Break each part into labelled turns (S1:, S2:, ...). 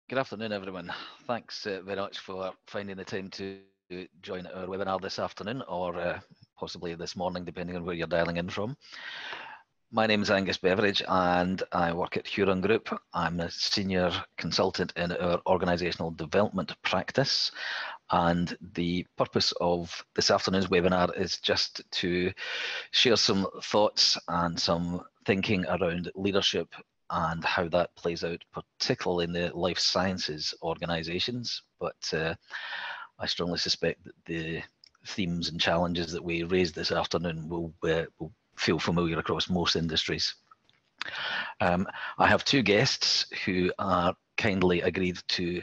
S1: Good afternoon, everyone. Thanks very much for finding the time to join our webinar this afternoon or possibly this morning, depending on where you're dialing in from. My name is Angus Beveridge and I work at Huron Group. I'm a senior consultant in our organisational development practice. And the purpose of this afternoon's webinar is just to share some thoughts and some thinking around leadership and how that plays out, particularly in the life sciences organisations. But I strongly suspect that the themes and challenges that we raised this afternoon will feel familiar across most industries. I have two guests who are kindly agreed to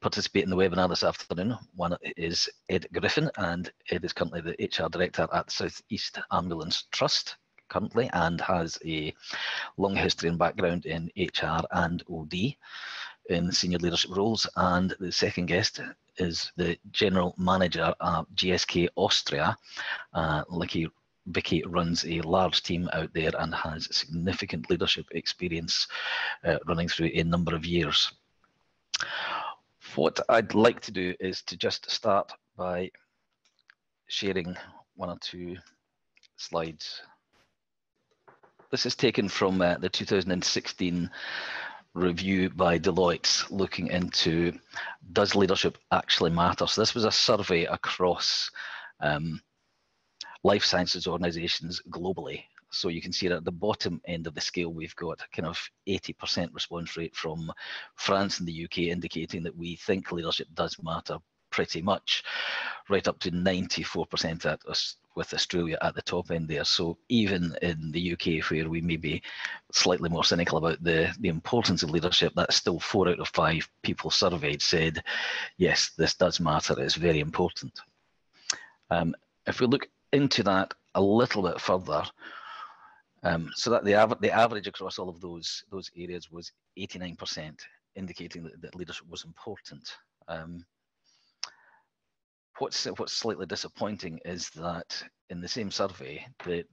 S1: participate in the webinar this afternoon. One is Ed Griffin, and Ed is currently the HR Director at South East Ambulance Trust currently and has a long history and background in HR and OD in senior leadership roles. And the second guest is the General Manager at GSK Austria. Vicky runs a large team out there and has significant leadership experience running through a number of years. What I'd like to do is to just start by sharing one or two slides. This is taken from the 2016 review by Deloitte looking into does leadership actually matter? So this was a survey across life sciences organizations globally. So you can see that at the bottom end of the scale, we've got kind of 80% response rate from France and the UK, indicating that we think leadership does matter pretty much, right up to 94% at us, with Australia at the top end there. So even in the UK, where we may be slightly more cynical about the importance of leadership, that's still 4 out of 5 people surveyed said, yes, this does matter, it's very important. If we look into that a little bit further, so that the average across all of those areas was 89%, indicating that leadership was important. What's slightly disappointing is that in the same survey, the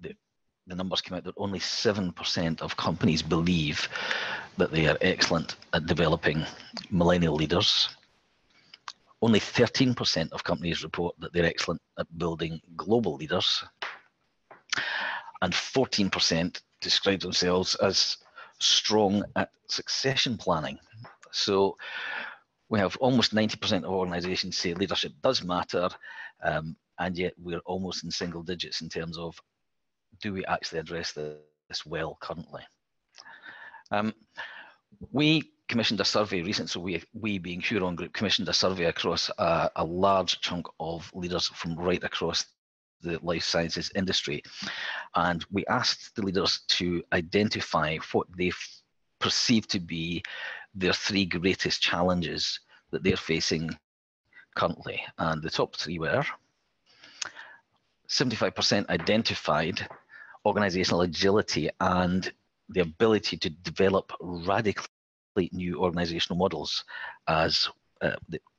S1: numbers came out that only 7% of companies believe that they are excellent at developing millennial leaders. Only 13% of companies report that they're excellent at building global leaders. And 14% describe themselves as strong at succession planning. So we have almost 90% of organizations say leadership does matter, and yet we're almost in single digits in terms of do we actually address this well currently. We commissioned a survey recently, so we being Huron Group commissioned a survey across a large chunk of leaders from right across the life sciences industry, and we asked the leaders to identify what they perceive to be their 3 greatest challenges that they're facing currently. And the top 3 were 75% identified organizational agility and the ability to develop radically new organizational models as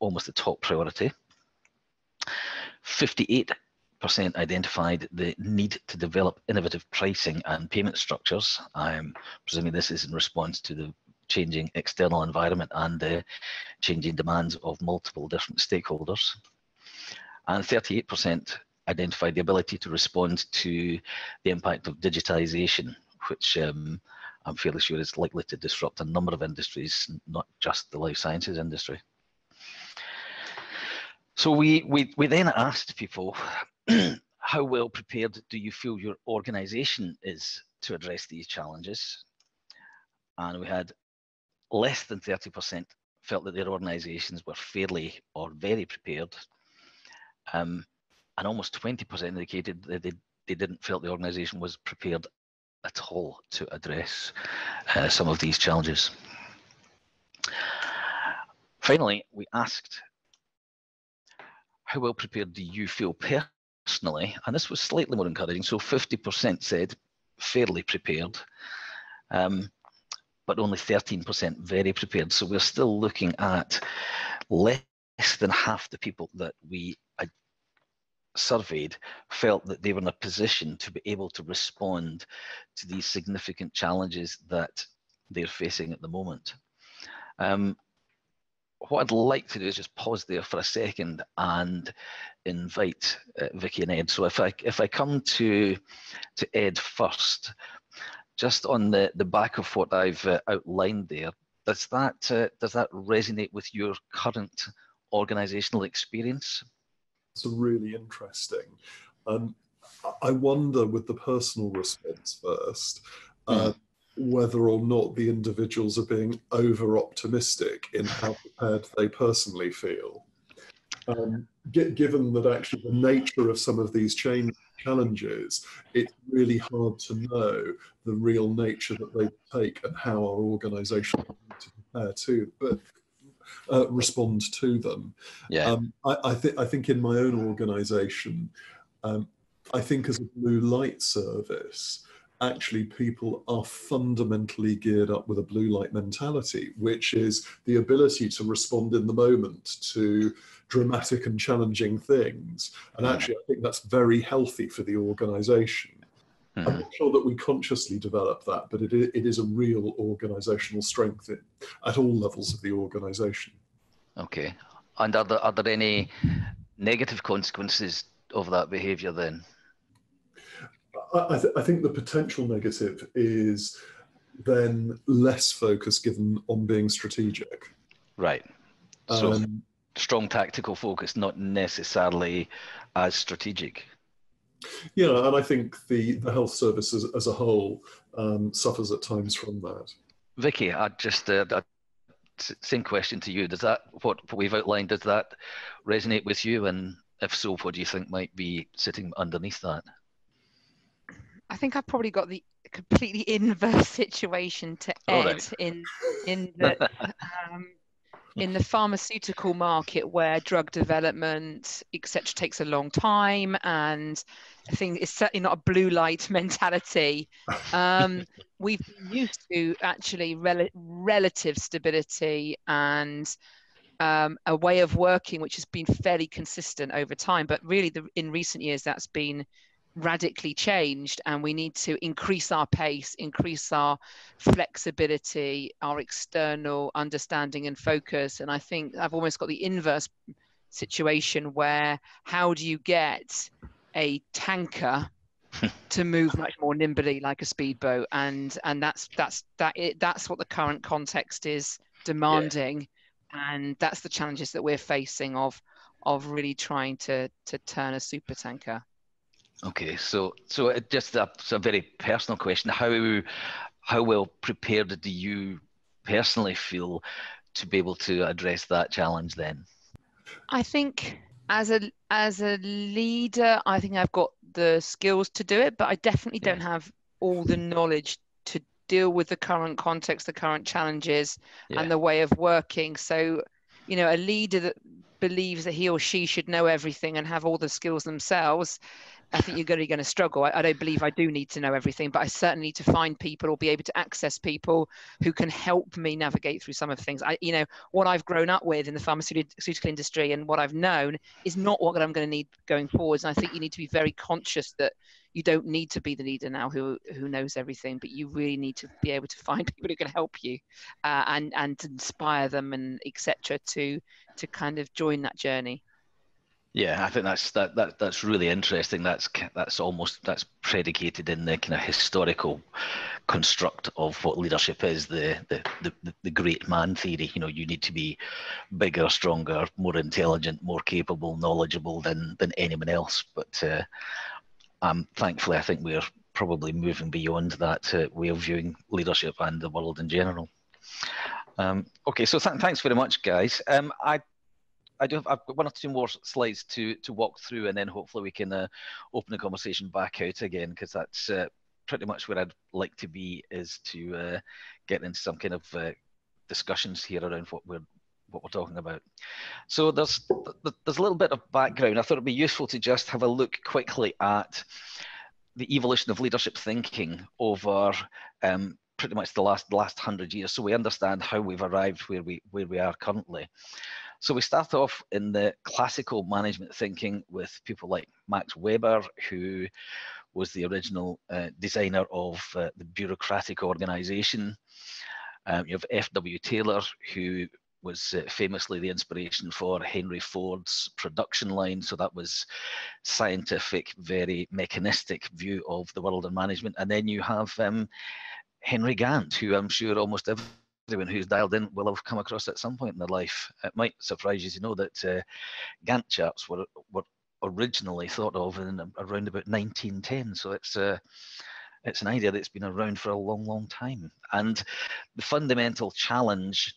S1: almost the top priority. 58% identified the need to develop innovative pricing and payment structures. I'm presuming this is in response to the changing external environment and the changing demands of multiple different stakeholders. And 38% identified the ability to respond to the impact of digitization, which I'm fairly sure is likely to disrupt a number of industries, not just the life sciences industry. So we then asked people, how well prepared do you feel your organization is to address these challenges? And we had less than 30% felt that their organizations were fairly or very prepared. And almost 20% indicated that they didn't feel the organization was prepared at all to address some of these challenges. Finally, we asked, how well prepared do you feel personally? And this was slightly more encouraging. So 50% said fairly prepared, but only 13% very prepared. So we're still looking at less than half the people that we surveyed felt that they were in a position to be able to respond to these significant challenges that they're facing at the moment. what I'd like to do is just pause there for a second and invite Vicky and Ed. So if I come to Ed first, just on the back of what I've outlined there, does that resonate with your current organisational experience?
S2: It's really interesting. I wonder, with the personal response first, whether or not the individuals are being over-optimistic in how prepared they personally feel. Given that actually the nature of some of these challenges, it's really hard to know the real nature that they take and how our organisation need to prepare to, respond to them.
S1: Yeah.
S2: I think in my own organisation, I think as a blue light service, actually people are fundamentally geared up with a blue light mentality, which is the ability to respond in the moment to dramatic and challenging things. And actually, I think that's very healthy for the organisation. I'm not sure that we consciously develop that, but it is a real organisational strength at all levels of the organisation.
S1: Okay. And are there any negative consequences of that behaviour then?
S2: I think the potential negative is then less focus given on being strategic.
S1: Right. So strong tactical focus, not necessarily as strategic.
S2: Yeah, and I think the health service as a whole suffers at times from that.
S1: Vicky, I just same question to you. Does that, what we've outlined, does that resonate with you? And if so, what do you think might be sitting underneath that?
S3: I think I've probably got the completely inverse situation to Ed in the pharmaceutical market, where drug development, etc., takes a long time, and I think it's certainly not a blue light mentality. We've been used to actually relative stability and a way of working which has been fairly consistent over time, but really in recent years that's been radically changed, and we need to increase our pace, increase our flexibility, our external understanding and focus. And I think I've almost got the inverse situation, where how do you get a tanker to move much more nimbly like a speedboat? And that's what the current context is demanding. And that's the challenges that we're facing of really trying to turn a super tanker.
S1: Okay, so it just it's a very personal question. How well prepared do you personally feel to be able to address that challenge then?
S3: I think as a leader, I think I've got the skills to do it, but I definitely don't have all the knowledge to deal with the current context, the current challenges, and the way of working. So, you know, a leader that believes that he or she should know everything and have all the skills themselves, I think you're going to struggle. I don't believe I do need to know everything, but I certainly need to find people or be able to access people who can help me navigate through some of the things. What I've grown up with in the pharmaceutical industry and what I've known is not what I'm going to need going forwards. And I think you need to be very conscious that you don't need to be the leader now who knows everything, but you really need to be able to find people who can help you and inspire them and etc. to kind of join that journey.
S1: Yeah, I think that's really interesting. That's predicated in the kind of historical construct of what leadership is, the great man theory. You know, you need to be bigger, stronger, more intelligent, more capable, knowledgeable than anyone else. But thankfully, I think we're probably moving beyond that way of viewing leadership and the world in general. Okay, so thanks very much, guys. I've got one or two more slides to walk through, and then hopefully we can open the conversation back out again, because that's pretty much where I'd like to be, is to get into some kind of discussions here around what we're talking about. So there's a little bit of background. I thought it'd be useful to just have a look quickly at the evolution of leadership thinking over pretty much the last 100 years, so we understand how we've arrived where we are currently. So we start off in the classical management thinking with people like Max Weber, who was the original designer of the bureaucratic organization. You have F.W. Taylor, who was famously the inspiration for Henry Ford's production line. So that was scientific, very mechanistic view of the world and management. And then you have Henry Gantt, who I'm sure almost everyone who's dialed in will have come across at some point in their life. It might surprise you to know that Gantt charts were originally thought of in around about 1910. So it's an idea that's been around for a long, long time. And the fundamental challenge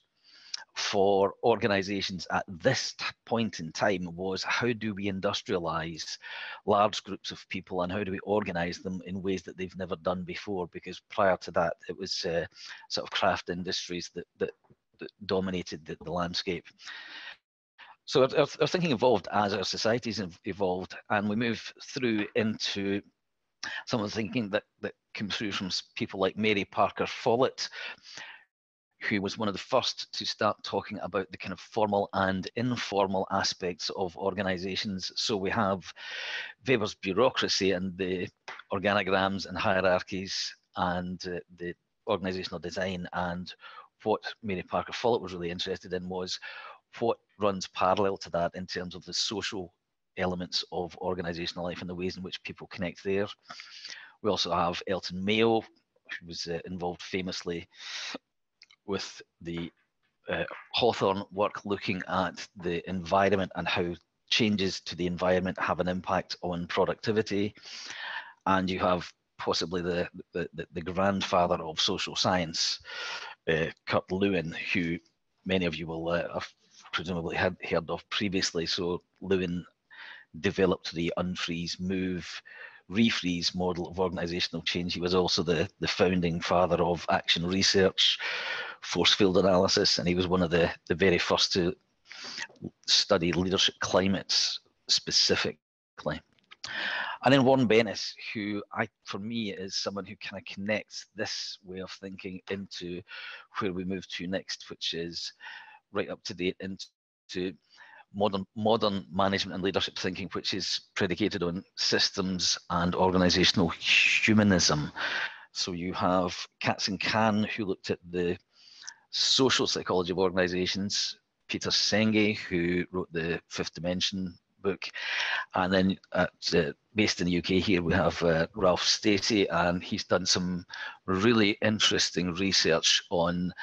S1: for organizations at this point in time was, how do we industrialize large groups of people, and how do we organize them in ways that they've never done before? Because prior to that, it was sort of craft industries that dominated the landscape. So our thinking evolved as our societies have evolved, and we move through into some of the thinking that came through from people like Mary Parker Follett, who was one of the first to start talking about the kind of formal and informal aspects of organizations. So we have Weber's bureaucracy and the organograms and hierarchies and the organizational design. And what Mary Parker Follett was really interested in was what runs parallel to that in terms of the social elements of organizational life and the ways in which people connect there. We also have Elton Mayo, who was involved famously with the Hawthorne work, looking at the environment and how changes to the environment have an impact on productivity. And you have possibly the grandfather of social science, Kurt Lewin, who many of you will have presumably heard of previously. So Lewin developed the unfreeze, move, refreeze model of organizational change. He was also the founding father of action research, force field analysis, and he was one of the very first to study leadership climates specifically. And then Warren Bennis, who for me is someone who kind of connects this way of thinking into where we move to next, which is right up to date into modern management and leadership thinking, which is predicated on systems and organizational humanism. So you have Katz and Kahn, who looked at the social psychology of organizations, Peter Senge, who wrote the Fifth Dimension book, and then based in the UK here we have Ralph Stacey, and he's done some really interesting research on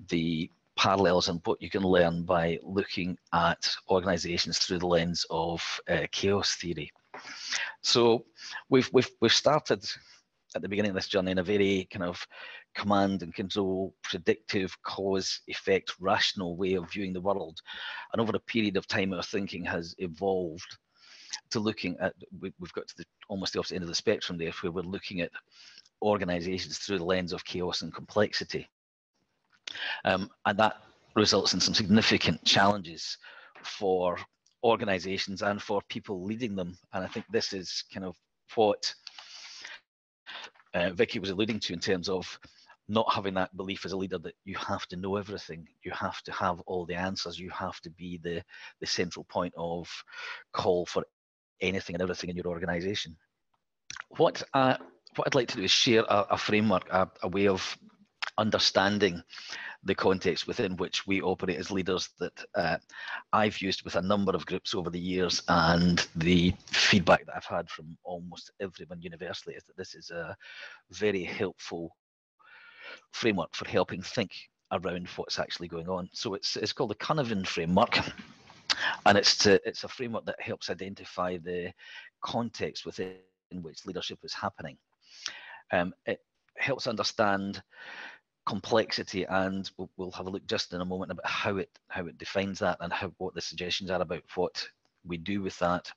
S1: the parallels and what you can learn by looking at organizations through the lens of chaos theory. So we've started at the beginning of this journey in a very kind of command and control, predictive, cause, effect, rational way of viewing the world. And over a period of time, our thinking has evolved to looking at, we've got to almost the opposite end of the spectrum there, where we're looking at organizations through the lens of chaos and complexity. And that results in some significant challenges for organizations and for people leading them. And I think this is kind of what Vicky was alluding to in terms of not having that belief as a leader that you have to know everything, you have to have all the answers, you have to be the central point of call for anything and everything in your organization. What I'd like to do is share a framework, a way of understanding the context within which we operate as leaders that I've used with a number of groups over the years, and the feedback that I've had from almost everyone universally is that this is a very helpful framework for helping think around what's actually going on. So it's called the Carnival Framework, and it's a framework that helps identify the context within which leadership is happening. It helps understand complexity, and we'll have a look just in a moment about how it defines that and what the suggestions are about what we do with that.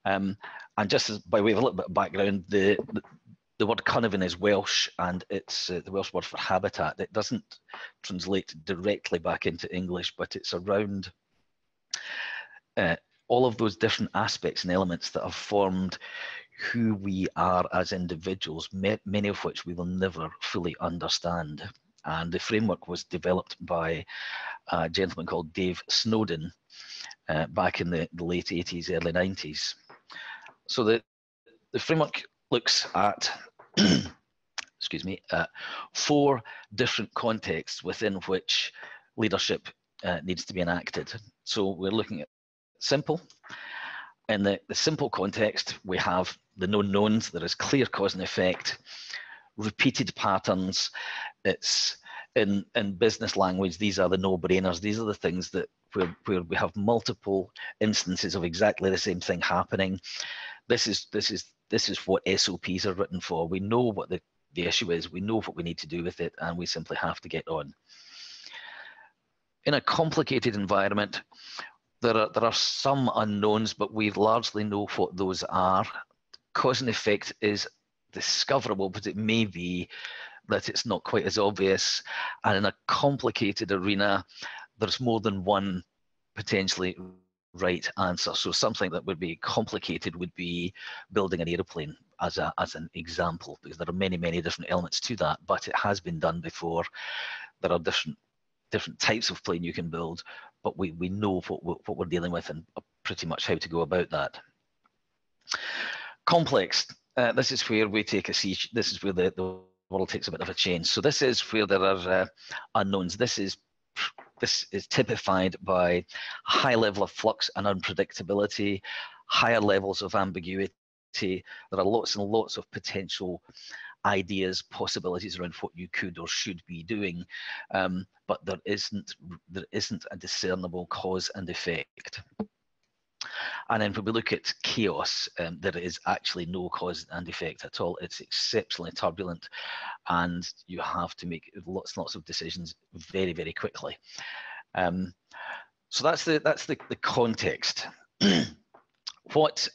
S1: And just as by way of a little bit of background, the word Carnival is Welsh, and it's the Welsh word for habitat. It doesn't translate directly back into English, but it's around all of those different aspects and elements that have formed who we are as individuals, many of which we will never fully understand. And the framework was developed by a gentleman called Dave Snowden back in the late 80s, early 90s. So the framework looks at excuse me, 4 different contexts within which leadership needs to be enacted. So we're looking at simple. In the simple context, we have the known knowns. There is clear cause and effect, repeated patterns. It's in business language, these are the no-brainers. These are the things that where we have multiple instances of exactly the same thing happening. This is what SOPs are written for. We know what the issue is, we know what we need to do with it, and we simply have to get on. In a complicated environment, there are some unknowns, but we largely know what those are. Cause and effect is discoverable, but it may be that it's not quite as obvious. And in a complicated arena, there's more than one potentially right answer. So something that would be complicated would be building an aeroplane as an example, because there are many, many different elements to that, but it has been done before. There are different types of plane you can build, but we know what we're dealing with and pretty much how to go about that. Complex, this is where we take a siege. This is where the world takes a bit of a change. So this is where there are unknowns. This is typified by high level of flux and unpredictability, higher levels of ambiguity. There are lots and lots of potential ideas, possibilities around what you could or should be doing, but there isn't a discernible cause and effect. And then when we look at chaos, there is actually no cause and effect at all. It's exceptionally turbulent, and you have to make lots and lots of decisions very, very quickly. So that's the context. What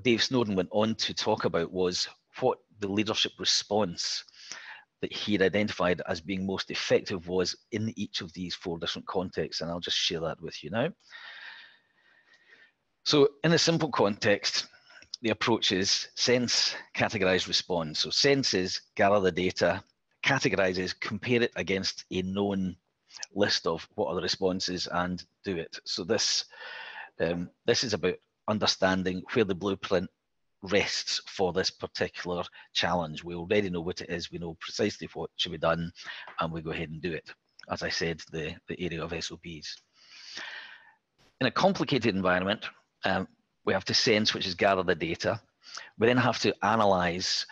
S1: Dave Snowden went on to talk about was what the leadership response that he had identified as being most effective was in each of these 4 different contexts, and I'll just share that with you now. So in a simple context, the approach is sense, categorize, respond. So sense is gather the data, categorize is compare it against a known list of what are the responses and do it. So this is about understanding where the blueprint rests for this particular challenge. We already know what it is, we know precisely what should be done, and we go ahead and do it. As I said, the area of SOPs. In a complicated environment, we have to sense, which is gather the data. We then have to analyze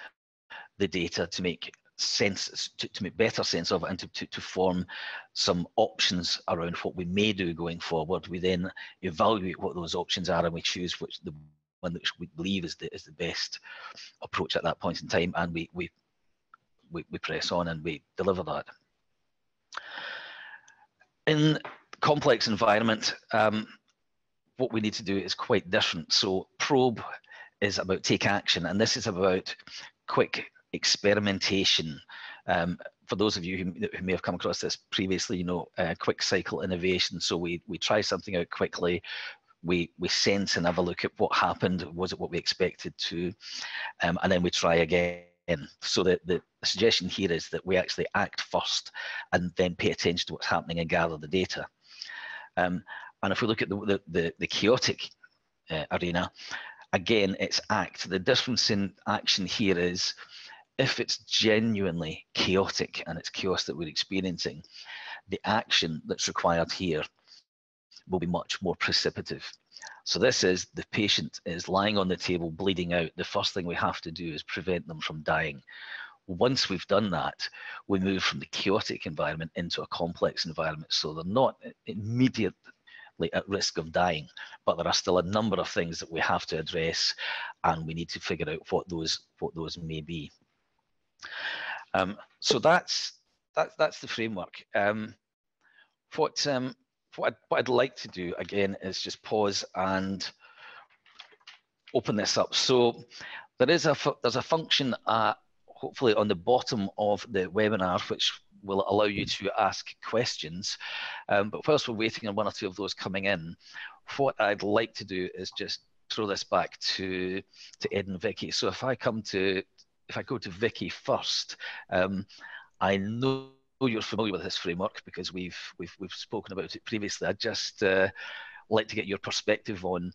S1: the data to make sense, to make better sense of it, and to form some options around what we may do going forward. We then evaluate what those options are, and we choose which the one that we believe is the best approach at that point in time, and we press on and we deliver that. In complex environment, what we need to do is quite different. So probe is about take action, and this is about quick experimentation. For those of you who may have come across this previously, you know, quick cycle innovation. So we try something out quickly, we sense and have a look at what happened, was it what we expected to, and then we try again. So the suggestion here is that we actually act first and then pay attention to what's happening and gather the data. And if we look at the chaotic arena, again, it's act. The difference in action here is if it's genuinely chaotic and it's chaos that we're experiencing, the action that's required here will be much more precipitative. So this is the patient is lying on the table bleeding out. The first thing we have to do is prevent them from dying. Once we've done that, we move from the chaotic environment into a complex environment. So they're not immediately at risk of dying, but there are still a number of things that we have to address, and we need to figure out what those may be. So that's the framework. What I'd like to do again is just pause and open this up. So there's a function hopefully on the bottom of the webinar which will allow you to ask questions. But whilst we're waiting on one or two of those coming in, what I'd like to do is just throw this back to Ed and Vicky. So if I go to Vicky first, I know you're familiar with this framework because we've spoken about it previously. I'd just like to get your perspective on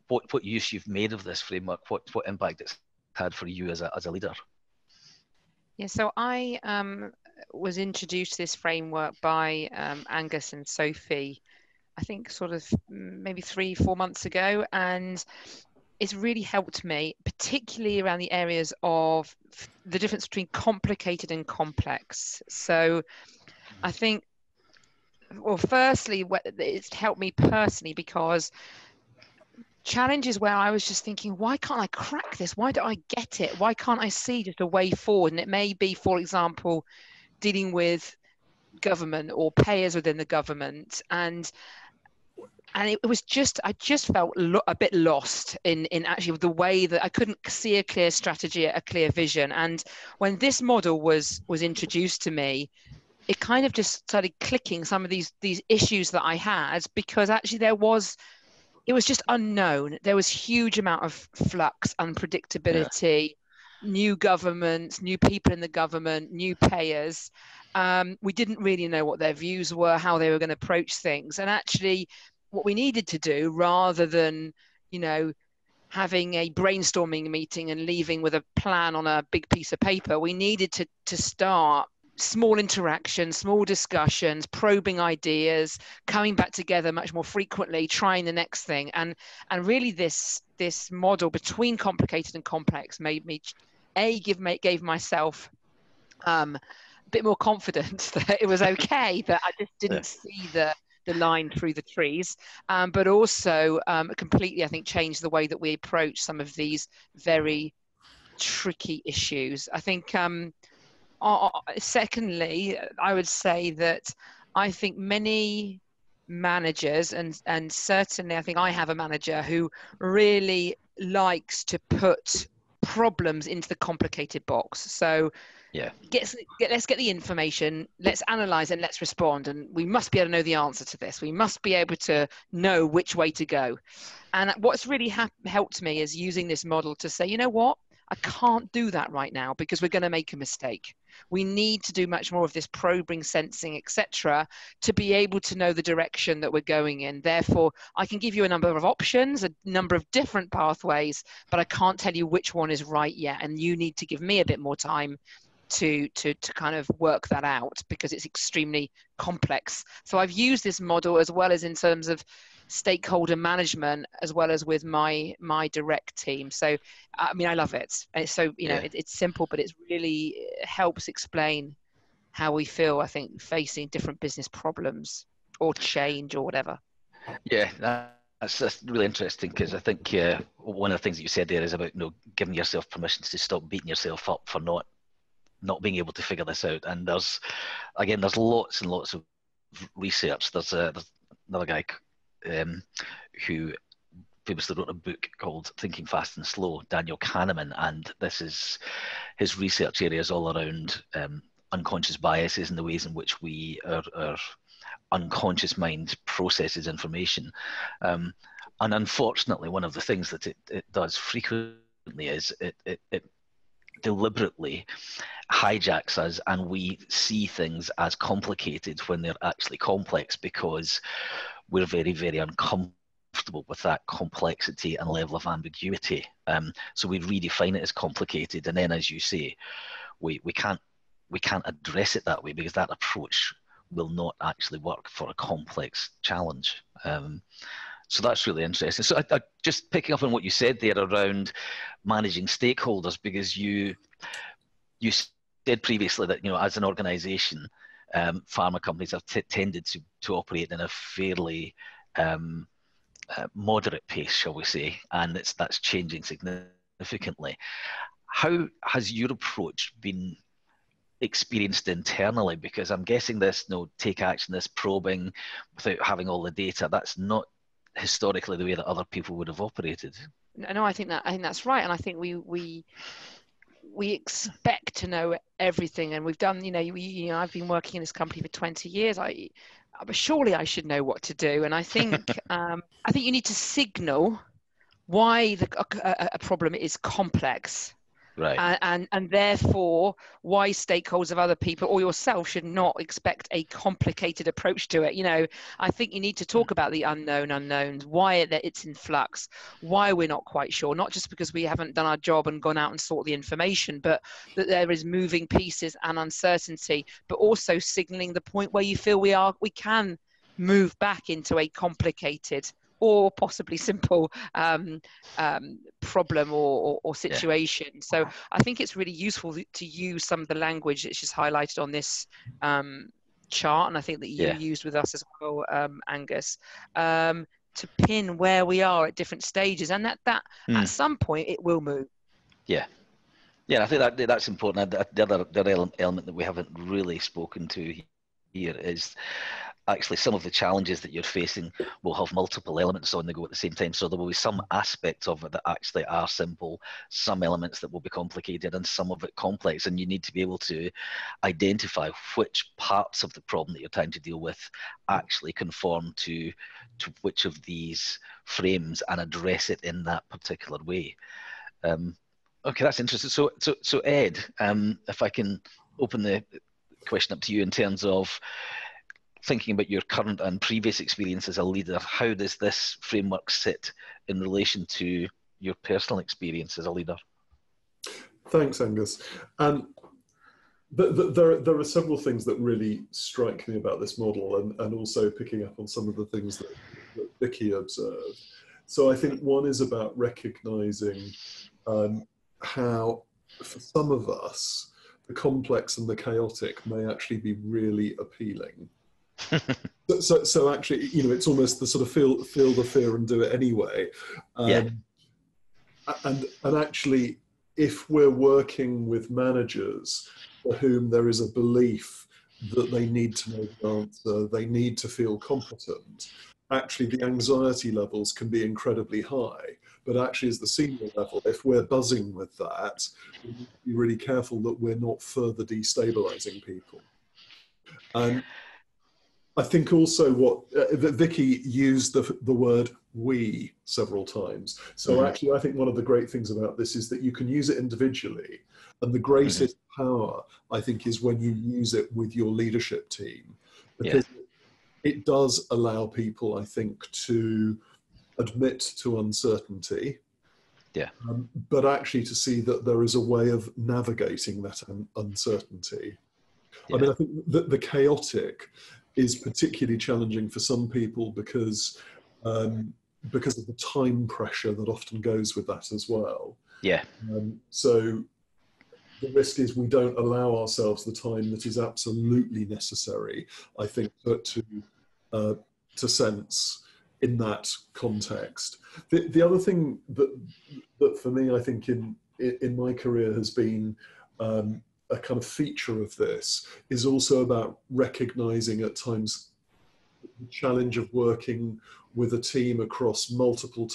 S1: what use you've made of this framework, what impact it's had for you as a leader.
S3: Yeah, so I was introduced to this framework by Angus and Sophie, I think sort of maybe 3-4 months ago, and it's really helped me, particularly around the areas of the difference between complicated and complex. So I think, well, firstly, it's helped me personally because challenges where I was just thinking, why can't I crack this? Why don't I get it? Why can't I see just a way forward? And it may be, for example, dealing with government or payers within the government, and it was just, I just felt a bit lost in actually the way that I couldn't see a clear strategy, a clear vision. And when this model was introduced to me, it kind of just started clicking some of these issues that I had, because actually it was just unknown. There was huge amount of flux, unpredictability, new governments, new people in the government, new payers. We didn't really know what their views were, how they were going to approach things. And actually what we needed to do, rather than, having a brainstorming meeting and leaving with a plan on a big piece of paper, we needed to start small interactions, small discussions, probing ideas, coming back together much more frequently, trying the next thing. And really this model between complicated and complex made me gave myself a bit more confidence that it was okay, that I just didn't see the line through the trees, but also completely, I think, changed the way that we approach some of these very tricky issues. I think secondly, I would say that I think many managers, and certainly I think I have a manager who really likes to put problems into the complicated box. So let's get the information, let's analyze and let's respond, and we must be able to know the answer to this. We must be able to know which way to go. And what's really helped me is using this model to say, you know what, I can't do that right now because we're going to make a mistake. We need to do much more of this probing, sensing, etc., to be able to know the direction that we're going in. Therefore, I can give you a number of options, a number of different pathways, but I can't tell you which one is right yet. And you need to give me a bit more time to kind of work that out, because it's extremely complex. So I've used this model as well as in terms of stakeholder management, as well as with my direct team. So I mean, I love it. And so it's simple, but it really helps explain how we feel, I think, facing different business problems or change or whatever.
S1: That's really interesting, because I think one of the things that you said there is about giving yourself permission to stop beating yourself up for not being able to figure this out. And there's lots and lots of research. There's another guy who famously wrote a book called Thinking Fast and Slow, Daniel Kahneman, and his research area is all around unconscious biases and the ways in which our unconscious mind processes information. And unfortunately, one of the things that it does frequently is it deliberately hijacks us, and we see things as complicated when they're actually complex, because we're very, very uncomfortable with that complexity and level of ambiguity. So we redefine it as complicated, and then, as you say, we can't address it that way, because that approach will not actually work for a complex challenge. So that's really interesting. So I just picking up on what you said there around managing stakeholders, because you said previously that as an organisation, pharma companies have tended to operate in a fairly moderate pace, shall we say, and that's changing significantly. How has your approach been experienced internally? Because I'm guessing this take action, this probing without having all the data, that's not historically the way that other people would have operated.
S3: No, I think that's right, and I think we expect to know everything, and we've done. I've been working in this company for 20 years. Surely I should know what to do, and I think you need to signal why a problem is complex,
S1: Right.
S3: And therefore wise stakeholders of other people or yourself should not expect a complicated approach to it. You know, I think you need to talk about the unknown unknowns, why it's in flux, why we're not quite sure, not just because we haven't done our job and gone out and sought the information, but that there is moving pieces and uncertainty, but also signaling the point where you feel we can move back into a complicated or possibly simple problem or situation. Yeah. So I think it's really useful to use some of the language that's just highlighted on this chart, and I think that you used with us as well, Angus, to pin where we are at different stages, and that at some point it will move.
S1: Yeah. Yeah, I think that's important. The other element that we haven't really spoken to here is actually some of the challenges that you're facing will have multiple elements on the go at the same time. So there will be some aspects of it that actually are simple, some elements that will be complicated, and some of it complex. And you need to be able to identify which parts of the problem that you're trying to deal with actually conform to which of these frames and address it in that particular way. Okay, that's interesting. So Ed, if I can open the question up to you in terms of thinking about your current and previous experience as a leader, how does this framework sit in relation to your personal experience as a leader?
S2: Thanks, Angus. There are several things that really strike me about this model, and also picking up on some of the things that Vicky observed. So I think one is about recognizing how, for some of us, the complex and the chaotic may actually be really appealing. So actually, you know, it's almost the sort of feel the fear and do it anyway. And actually, if we're working with managers for whom there is a belief that they need to know the answer, they need to feel competent, actually the anxiety levels can be incredibly high. But actually, as the senior level, if we're buzzing with that, we need to be really careful that we're not further destabilizing people. And I think also that Vicky used the word we several times. So actually, I think one of the great things about this is that you can use it individually. And the greatest power, I think, is when you use it with your leadership team. Because it does allow people, I think, to admit to uncertainty. But actually to see that there is a way of navigating that uncertainty. I mean, I think that the chaotic is particularly challenging for some people because of the time pressure that often goes with that as well. So the risk is we don't allow ourselves the time that is absolutely necessary, I think, to sense in that context. The other thing that for me, I think in my career has been a kind of feature of this is also about recognizing at times the challenge of working with a team across multiple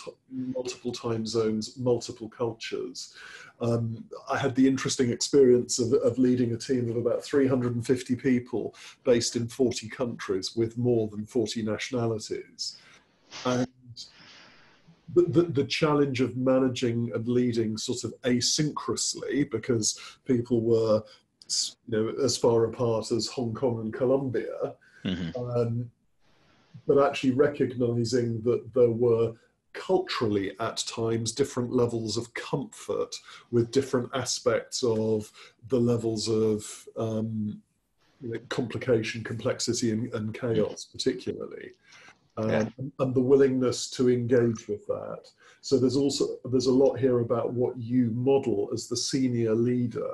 S2: time zones, multiple cultures. I had the interesting experience of leading a team of about 350 people based in 40 countries with more than 40 nationalities. And the challenge of managing and leading sort of asynchronously, because people were, you know, as far apart as Hong Kong and Colombia, but actually recognizing that there were culturally at times different levels of comfort with different aspects of the levels of complication, complexity, and chaos particularly. And the willingness to engage with that. So there's a lot here about what you model as the senior leader,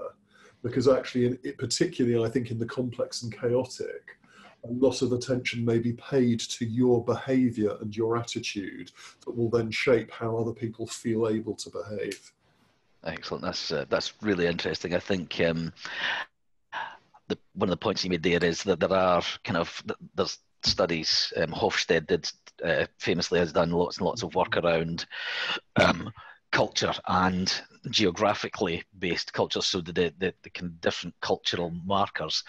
S2: because actually, particularly I think in the complex and chaotic, a lot of attention may be paid to your behaviour and your attitude that will then shape how other people feel able to behave.
S1: Excellent. That's really interesting. I think one of the points you made there is that there's studies. Hofstede did famously has done lots and lots of work around culture and geographically based culture, so the kind of different cultural markers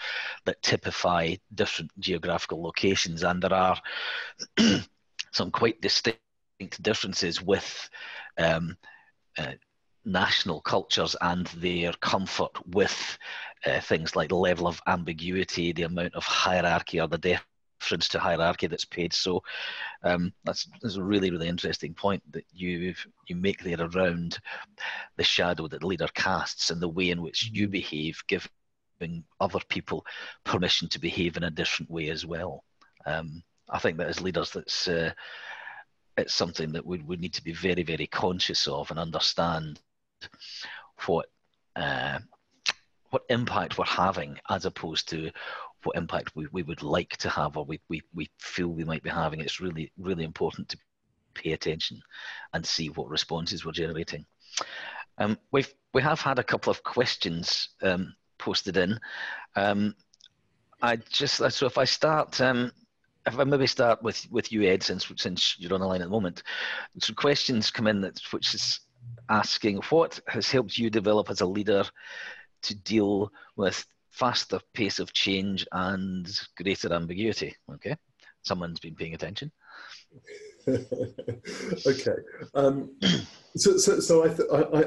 S1: that typify different geographical locations, and there are some quite distinct differences with national cultures and their comfort with things like the level of ambiguity, the amount of hierarchy or the deference to hierarchy that's paid. So that's a really, really interesting point that you make there around the shadow that the leader casts and the way in which you behave, giving other people permission to behave in a different way as well. I think that as leaders, it's something that we need to be very, very conscious of and understand what impact we're having, as opposed to what impact we would like to have, or we feel we might be having. It's really, really important to pay attention and see what responses we're generating. We have had a couple of questions posted in. So if I start. If I maybe start with you, Ed, since you're on the line at the moment. Some questions come in which is asking, what has helped you develop as a leader to deal with faster pace of change and greater ambiguity? Okay, someone's been paying attention.
S2: Okay, so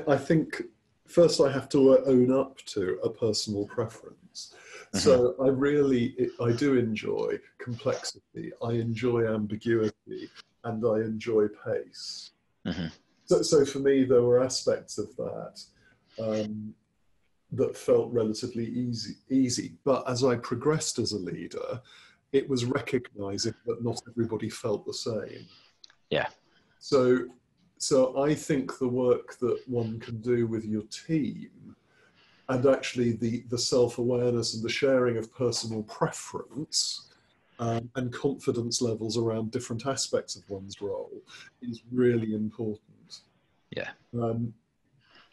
S2: I think first I have to own up to a personal preference. So I do enjoy complexity, I enjoy ambiguity, and I enjoy pace. So for me, there were aspects of that that felt relatively easy. But as I progressed as a leader, it was recognizing that not everybody felt the same.
S1: Yeah.
S2: So I think the work that one can do with your team, and actually the self-awareness and the sharing of personal preference and confidence levels around different aspects of one's role, is really important.
S1: Yeah.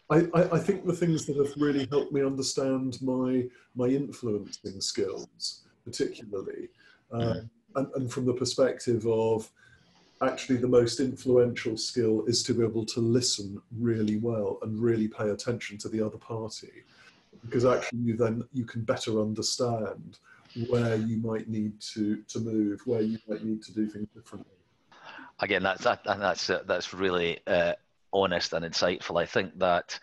S2: I think the things that have really helped me understand my influencing skills, particularly, and from the perspective of, actually the most influential skill is to be able to listen really well and really pay attention to the other party, because actually you can better understand where you might need to move, where you might need to do things differently.
S1: Again, that's really honest and insightful. I think that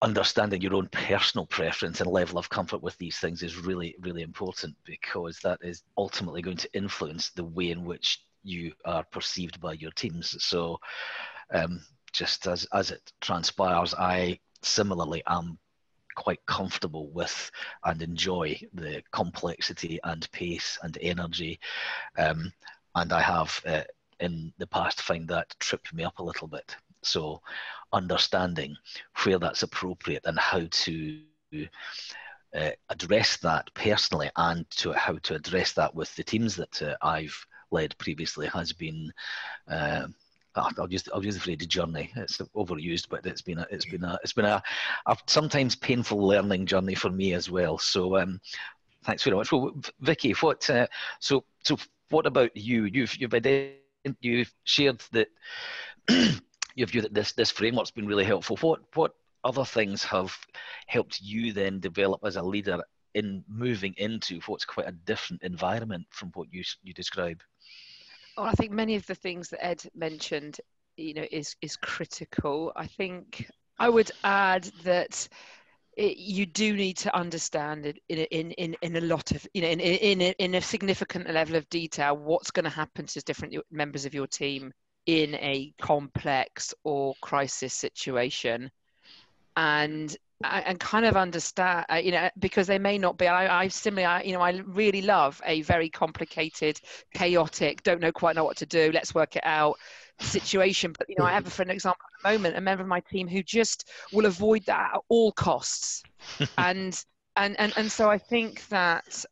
S1: understanding your own personal preference and level of comfort with these things is really, really important, because that is ultimately going to influence the way in which you are perceived by your teams. So just as it transpires, I similarly am quite comfortable with and enjoy the complexity and pace and energy, and I have in the past found that tripped me up a little bit. So understanding where that's appropriate and how to address that personally, and how to address that with the teams that I've led previously has been I'll use the phrase journey. It's overused, but it's been a sometimes painful learning journey for me as well. So thanks very much. Well, Vicky, what about you? You've shared that your view that this framework's been really helpful. What other things have helped you then develop as a leader in moving into what's quite a different environment from what you describe?
S3: Well, I think many of the things that Ed mentioned, is critical. I think I would add that you do need to understand it in a lot of, in a significant level of detail, what's going to happen to different members of your team in a complex or crisis situation, and kind of understand, because they may not be. I really love a very complicated, chaotic, quite know what to do, let's work it out situation. But I have, for an example at the moment, a member of my team who just will avoid that at all costs, and so I think that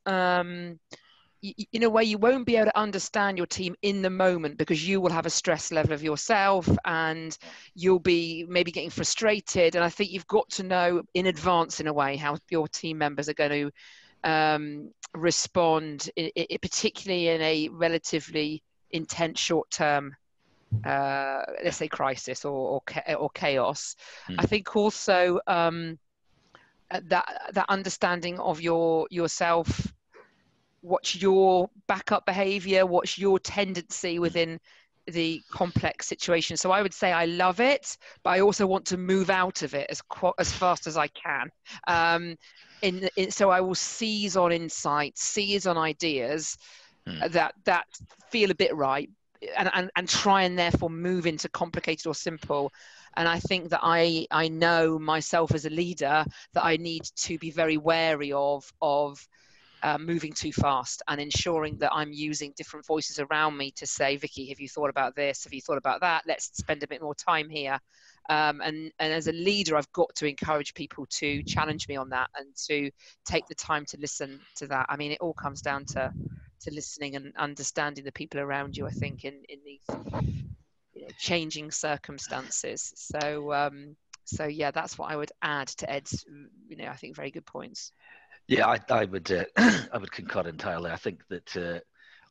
S3: in a way you won't be able to understand your team in the moment, because you will have a stress level of yourself and you'll be maybe getting frustrated. And I think you've got to know in advance, in a way, how your team members are going to respond, particularly in a relatively intense short-term, let's say, crisis or chaos. I think also that understanding of yourself, what's your backup behavior, what's your tendency within the complex situation. So I would say I love it, but I also want to move out of it as fast as I can. So I will seize on insights, seize on ideas that feel a bit right, and try and therefore move into complicated or simple. And I think that I know myself as a leader that I need to be very wary of moving too fast, and ensuring that I'm using different voices around me to say, Vicky, have you thought about this? Have you thought about that? Let's spend a bit more time here. And as a leader, I've got to encourage people to challenge me on that and to take the time to listen to that. I mean, it all comes down to listening and understanding the people around you, I think, in these changing circumstances. So yeah, that's what I would add to Ed's, I think, very good points.
S1: Yeah, I would I would concur entirely. I think that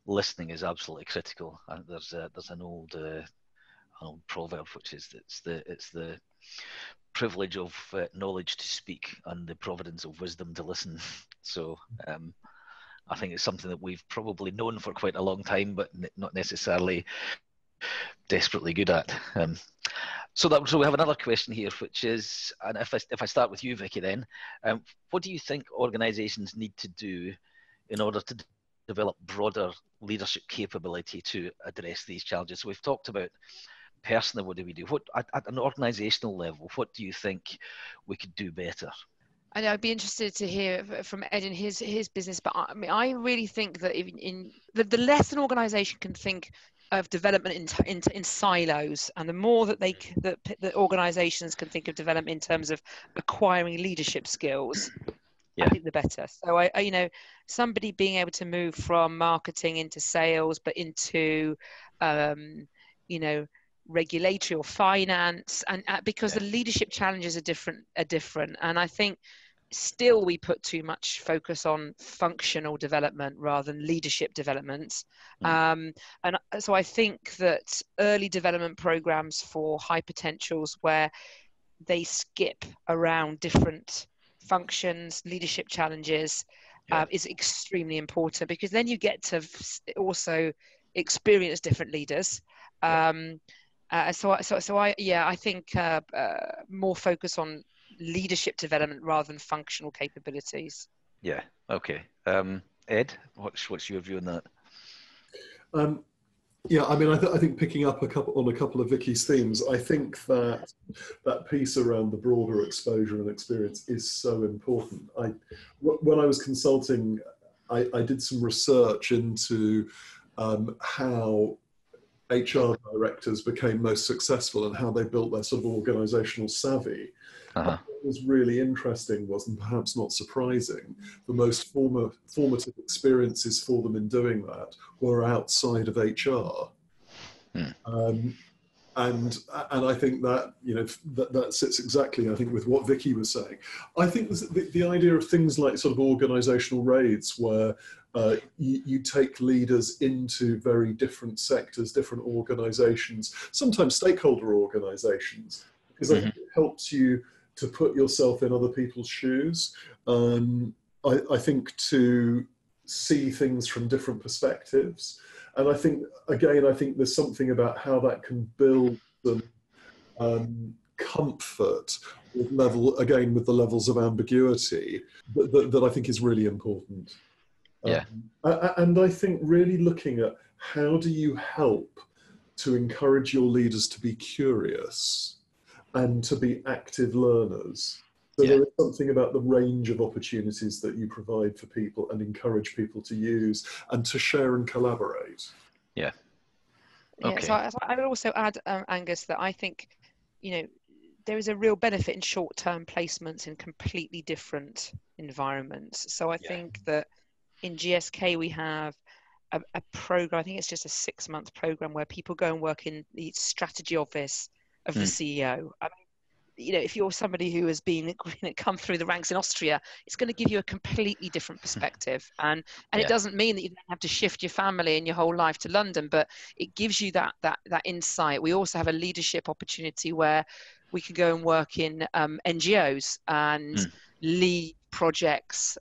S1: listening is absolutely critical. There's an old proverb which is it's the privilege of knowledge to speak and the providence of wisdom to listen. So I think it's something that we've probably known for quite a long time, but not necessarily desperately good at. So we have another question here, which is, and if I start with you, Vicky, then, what do you think organisations need to do in order to develop broader leadership capability to address these challenges? So we've talked about personally, what do we do? What at an organisational level, what do you think we could do better?
S3: I know, I'd be interested to hear from Ed in his business, but I really think that the less an organisation can think of development in silos, and the more that that organisations can think of development in terms of acquiring leadership skills, I think the better. So somebody being able to move from marketing into sales, but into regulatory or finance, and because the leadership challenges are different, and I think still we put too much focus on functional development rather than leadership development. And so I think that early development programs for high potentials, where they skip around different functions, leadership challenges, is extremely important, because then you get to also experience different leaders. I think more focus on leadership development rather than functional capabilities.
S1: Yeah. Okay. Ed, what's your view on that?
S2: I think picking up on a couple of Vicky's themes, I think that piece around the broader exposure and experience is so important. When I was consulting, I did some research into how HR directors became most successful and how they built their sort of organizational savvy. What was really interesting was, and perhaps not surprising, the most formative experiences for them in doing that were outside of HR. And I think that that sits exactly, I think, with what Vicky was saying. I think the idea of things like sort of organizational raids, where you take leaders into very different sectors, different organizations, sometimes stakeholder organizations, because I think it helps you to put yourself in other people's shoes. I think to see things from different perspectives. And I think there's something about how that can build some comfort with the levels of ambiguity that I think is really important. And I think really looking at how do you help to encourage your leaders to be curious and to be active learners. So there is something about the range of opportunities that you provide for people and encourage people to use and to share and collaborate.
S1: Yeah. Okay.
S3: So I would also add, Angus, that I think, there is a real benefit in short-term placements in completely different environments. So I think that in GSK we have a program, I think it's just a 6-month program, where people go and work in the strategy office of the CEO. I mean, if you're somebody who has come through the ranks in Austria, it's going to give you a completely different perspective. And it doesn't mean that you don't have to shift your family and your whole life to London, but it gives you that insight. We also have a leadership opportunity where we can go and work in NGOs and lead projects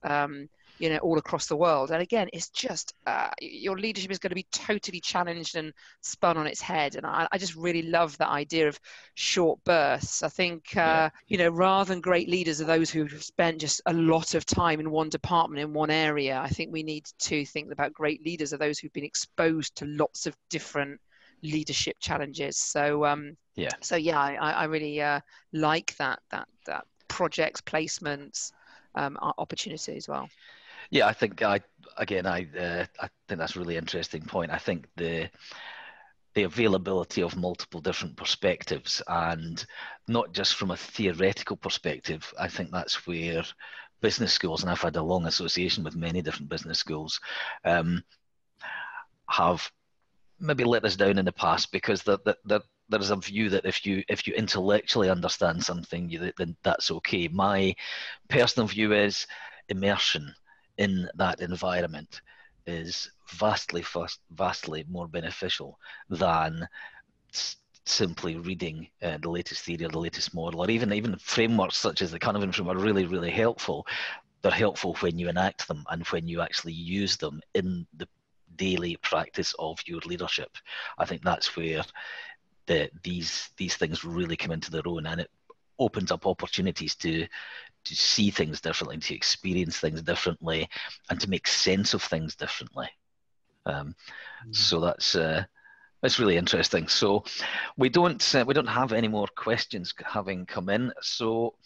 S3: all across the world. And again, it's just your leadership is going to be totally challenged and spun on its head. And I just really love that idea of short bursts. I think rather than great leaders are those who've spent just a lot of time in one department, in one area. I think we need to think about great leaders are those who've been exposed to lots of different leadership challenges. So I really like that projects, placements, opportunity as well.
S1: Yeah, I think I think that's a really interesting point. I think the availability of multiple different perspectives, and not just from a theoretical perspective. I think that's where business schools, and I've had a long association with many different business schools, have maybe let us down in the past, because there is a view that if you intellectually understand something, then that's okay. My personal view is immersion in that environment is vastly more beneficial than simply reading the latest theory or the latest model, or even frameworks such as the Carnival Framework are really, really helpful. They're helpful when you enact them and when you actually use them in the daily practice of your leadership. I think that's where these things really come into their own, and it opens up opportunities to see things differently, to experience things differently, and to make sense of things differently. So that's really interesting. So we don't have any more questions having come in. So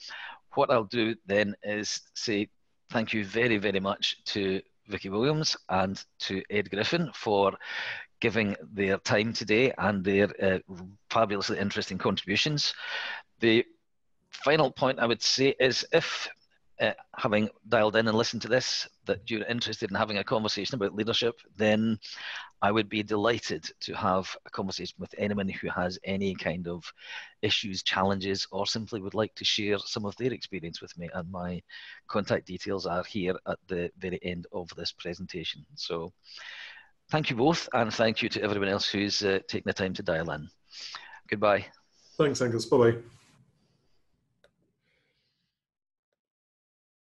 S1: what I'll do then is say thank you very, very much to Vicky Williams and to Ed Griffin for giving their time today and their fabulously interesting contributions. The final point I would say is, if having dialed in and listened to this, that you're interested in having a conversation about leadership, then I would be delighted to have a conversation with anyone who has any kind of issues, challenges, or simply would like to share some of their experience with me. And my contact details are here at the very end of this presentation. So thank you both, and thank you to everyone else who's taken the time to dial in. Goodbye.
S2: Thanks, Angus. Bye-bye.